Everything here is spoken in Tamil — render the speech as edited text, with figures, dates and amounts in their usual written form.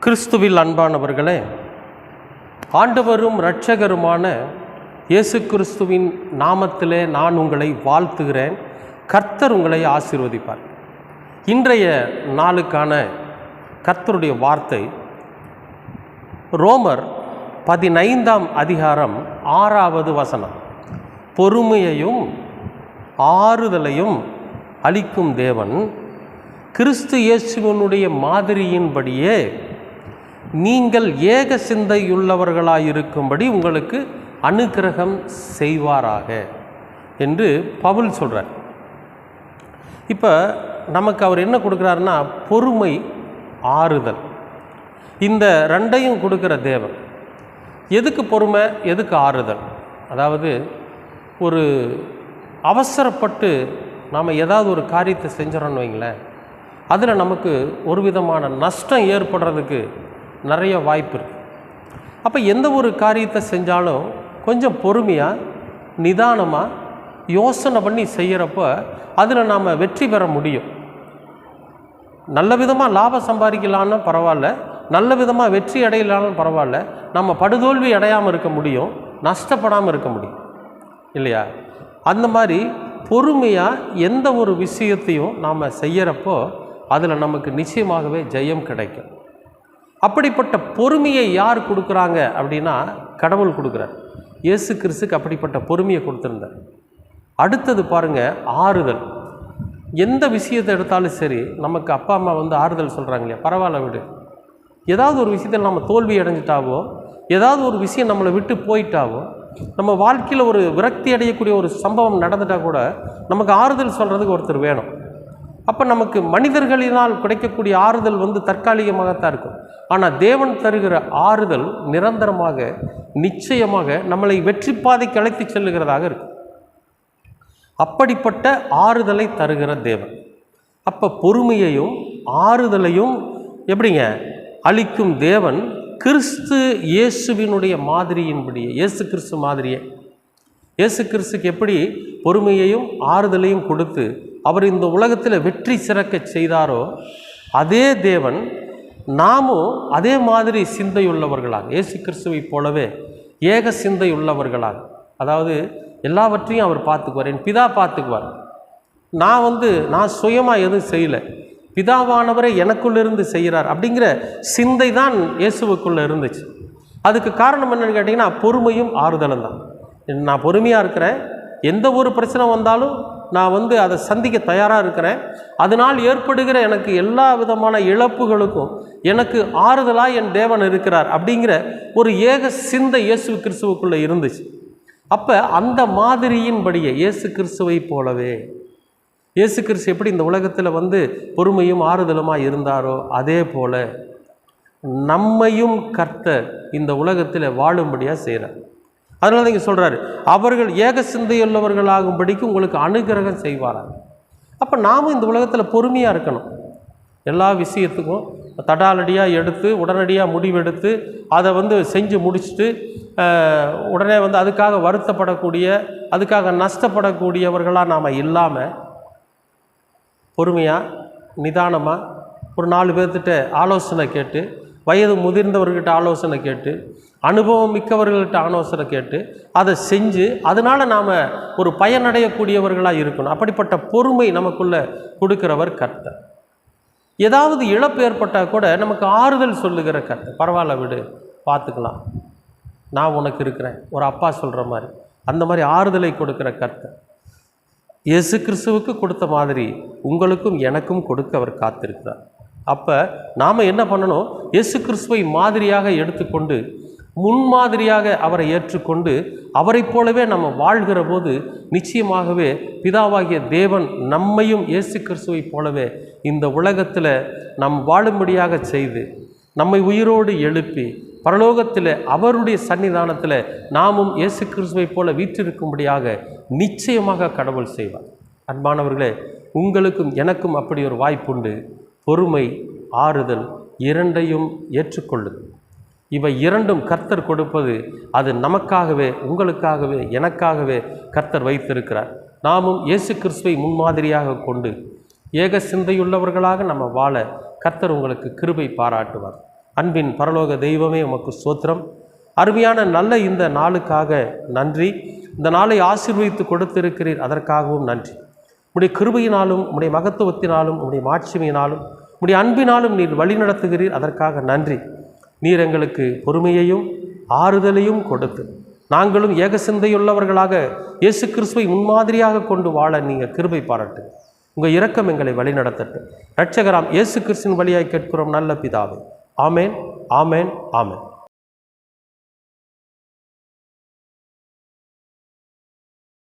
கிறிஸ்துவில் அன்பானவர்களே, ஆண்டவரும் இரட்சகருமான இயேசு கிறிஸ்துவின் நாமத்திலே நான் உங்களை வாழ்த்துகிறேன். கர்த்தர் உங்களை ஆசீர்வதிப்பார். இன்றைய நாளுக்கான கர்த்தருடைய வார்த்தை ரோமர் 15ஆம் அதிகாரம் 6வது வசனம். பொறுமையையும் ஆறுதலையும் அளிக்கும் தேவன் கிறிஸ்து இயேசுவினுடைய மாதிரியின்படியே நீங்கள் ஏக சிந்தையுள்ளவர்களாயிருக்கும்படி உங்களுக்கு அனுக்கிரகம் செய்வாராக என்று பவுல் சொல்கிறார். இப்போ நமக்கு அவர் என்ன கொடுக்குறாருன்னா, பொறுமை, ஆறுதல், இந்த ரெண்டையும் கொடுக்குற தேவன். எதுக்கு பொறுமை, எதுக்கு ஆறுதல்? அதாவது ஒரு அவசரப்பட்டு நாம் ஏதாவது ஒரு காரியத்தை செஞ்சிடறோன்னு வைங்களேன், அதில் நமக்கு ஒரு விதமான நஷ்டம் ஏற்படுறதுக்கு நிறைய வாய்ப்பு இருக்குது. அப்போ எந்த ஒரு காரியத்தை செஞ்சாலும் கொஞ்சம் பொறுமையாக நிதானமாக யோசனை பண்ணி செய்கிறப்போ அதில் நாம் வெற்றி பெற முடியும். நல்ல விதமாக லாபம் சம்பாதிக்கலான்னு பரவாயில்ல, நல்ல விதமாக வெற்றி அடையலான்னு பரவாயில்ல, நம்ம படுதோல்வி அடையாமல் இருக்க முடியும், நஷ்டப்படாமல் இருக்க முடியும் இல்லையா? அந்த மாதிரி பொறுமையாக எந்த ஒரு விஷயத்தையும் நாம் செய்கிறப்போ அதில் நமக்கு நிச்சயமாகவே ஜெயம் கிடைக்கும். அப்படிப்பட்ட பொறுமையை யார் கொடுக்குறாங்க அப்படின்னா, கடவுள் கொடுக்குறார். இயேசு கிறிஸ்துக்கு அப்படிப்பட்ட பொறுமையை கொடுத்துருந்தார். அடுத்தது பாருங்கள், ஆறுதல். எந்த விஷயத்தை எடுத்தாலும் சரி, நமக்கு அப்பா அம்மா ஆறுதல் சொல்கிறாங்க இல்லையா, பரவாயில்ல விடு. ஏதாவது ஒரு விஷயத்தில் நம்ம தோல்வி அடைஞ்சிட்டாவோ, ஏதாவது ஒரு விஷயம் நம்மளை விட்டு போயிட்டாவோ, நம்ம வாழ்க்கையில் ஒரு விரக்தி அடையக்கூடிய ஒரு சம்பவம் நடந்துட்டால் கூட நமக்கு ஆறுதல் சொல்கிறதுக்கு ஒருத்தர் வேணும். அப்போ நமக்கு மனிதர்களினால் கிடைக்கக்கூடிய ஆறுதல் தற்காலிகமாகத்தான் இருக்கும். ஆனால் தேவன் தருகிற ஆறுதல் நிரந்தரமாக, நிச்சயமாக நம்மளை வெற்றி பாதைக்கு அழைத்து செல்லுகிறதாக இருக்கும். அப்படிப்பட்ட ஆறுதலை தருகிற தேவன். அப்போ பொறுமையையும் ஆறுதலையும் எப்படிங்க அளிக்கும் தேவன் கிறிஸ்து இயேசுவினுடைய மாதிரியின்படியே, இயேசு கிறிஸ்து மாதிரியே, இயேசு கிறிஸ்துக்கு எப்படி பொறுமையையும் ஆறுதலையும் கொடுத்து அவர் இந்த உலகத்தில் வெற்றி சிறக்க செய்தாரோ, அதே தேவன் நாமும் அதே மாதிரி சிந்தையுள்ளவர்களாக, இயேசு கிறிஸ்துவை போலவே ஏக சிந்தை உள்ளவர்களாக, அதாவது எல்லாவற்றையும் அவர் பார்த்துக்குவார், என் பிதா பார்த்துக்குவார். நான் சுயமாக எதுவும் செய்யலை, பிதாவானவரை எனக்குள்ளிருந்து செய்கிறார் அப்படிங்கிற சிந்தை தான் இயேசுவுக்குள்ளே இருந்துச்சு. அதுக்கு காரணம் என்னென்னு கேட்டிங்கன்னா, பொறுமையும் ஆறுதலும் தான். நான் பொறுமையாக இருக்கிறேன், எந்த ஒரு பிரச்சனை வந்தாலும் நான் அதை சந்திக்க தயாராக இருக்கிறேன். அதனால் ஏற்படுகிற எனக்கு எல்லா விதமான இழப்புகளுக்கும் எனக்கு ஆறுதலாக என் தேவன் இருக்கிறார் அப்படிங்கிற ஒரு ஏக சிந்தை இயேசு கிறிஸ்துவுக்குள்ளே இருந்துச்சு. அப்போ அந்த மாதிரியின்படியே இயேசு கிறிஸ்துவை போலவே, இயேசு கிறிஸ்து எப்படி இந்த உலகத்தில் பொறுமையும் ஆறுதலுமாக இருந்தாரோ, அதே போல் நம்மையும் கர்த்தர் இந்த உலகத்தில் வாழும்படியாக செய்கிறார். அதனால தான் இங்கே சொல்கிறாரு, அவர்கள் ஏக சிந்தையுள்ளவர்களாகும்படிக்கு உங்களுக்கு அனுக்கிரகம் செய்வாராங்க. அப்போ நாமும் இந்த உலகத்தில் பொறுமையாக இருக்கணும். எல்லா விஷயத்துக்கும் தடாலடியாக எடுத்து உடனடியாக முடிவெடுத்து அதை செஞ்சு முடிச்சுட்டு உடனே அதுக்காக வருத்தப்படக்கூடிய, அதுக்காக நஷ்டப்படக்கூடியவர்களாக நாம் இல்லாமல் பொறுமையாக நிதானமாக ஒரு 4 பேர்த்திட்ட ஆலோசனை கேட்டு, வயது முதிர்ந்தவர்கிட்ட ஆலோசனை கேட்டு, அனுபவம் மிக்கவர்கள்ட்ட ஆலோசனை கேட்டு அதை செஞ்சு அதனால் நாம் ஒரு பயனடையக்கூடியவர்களாக இருக்கணும். அப்படிப்பட்ட பொறுமை நமக்குள்ளே கொடுக்கிறவர் கர்த்தர். ஏதாவது இழப்பு ஏற்பட்டால் கூட நமக்கு ஆறுதல் சொல்லுகிற கர்த்தர். பரவாயில்ல விடு, பார்த்துக்கலாம், நான் உனக்கு இருக்கிறேன், ஒரு அப்பா சொல்கிற மாதிரி, அந்த மாதிரி ஆறுதலை கொடுக்கிற கர்த்தர். இயேசு கிறிஸ்துவுக்கு கொடுத்த மாதிரி உங்களுக்கும் எனக்கும் கொடுக்க அவர் காத்திருக்கிறார். அப்போ நாம் என்ன பண்ணணும், இயேசு கிறிஸ்துவை மாதிரியாக எடுத்துக்கொண்டு, முன்மாதிரியாக அவரை ஏற்றுக்கொண்டு அவரை போலவே நம்ம வாழ்கிற போது நிச்சயமாகவே பிதாவாகிய தேவன் நம்மையும் இயேசு கிறிஸ்துவை போலவே இந்த உலகத்தில் நம் வாழும்படியாக செய்து நம்மை உயிரோடு எழுப்பி பரலோகத்தில் அவருடைய சன்னிதானத்தில் நாமும் இயேசு கிறிஸ்துவை போல வீற்றிருக்கும்படியாக நிச்சயமாக கடவுள் செய்வார். அன்பானவர்களே, உங்களுக்கும் எனக்கும் அப்படி ஒரு வாய்ப்புண்டு. பொறுமை, ஆறுதல் இரண்டையும் ஏற்றுக்கொள்ளுது. இவை இரண்டும் கர்த்தர் கொடுப்பது, அது நமக்காகவே, உங்களுக்காகவே, எனக்காகவே கர்த்தர் வைத்திருக்கிறார். நாமும் இயேசு கிறிஸ்துவை முன்மாதிரியாக கொண்டு ஏக சிந்தையுள்ளவர்களாக நம்ம வாழ கர்த்தர் உங்களுக்கு கிருபை பாராட்டுவார். அன்பின் பரலோக தெய்வமே உமக்கு ஸ்தோத்திரம். அருமையான நல்ல இந்த நாளுக்காக நன்றி. இந்த நாளை ஆசீர்வதித்து கொடுத்திருக்கிறீர், அதற்காகவும் நன்றி. உடைய கிருபையினாலும் உடைய மகத்துவத்தினாலும் உடைய மாட்சிமையினாலும் உடைய அன்பினாலும் நீர் வழிநடத்துகிறீர், அதற்காக நன்றி. நீர் எங்களுக்கு பொறுமையையும் ஆறுதலையும் கொடுத்து நாங்களும் ஏக சிந்தையுள்ளவர்களாக இயேசு கிறிஸ்துவை முன்மாதிரியாக கொண்டு வாழ நீங்கள் கிருபை பாராட்டு. உங்கள் இரக்கம் எங்களை வழிநடத்தட்டும். இரட்சகராம் இயேசு கிறிஸ்துவின் வழியாய் கேட்கிறோம் நல்ல பிதாவே. ஆமேன், ஆமேன், ஆமேன்.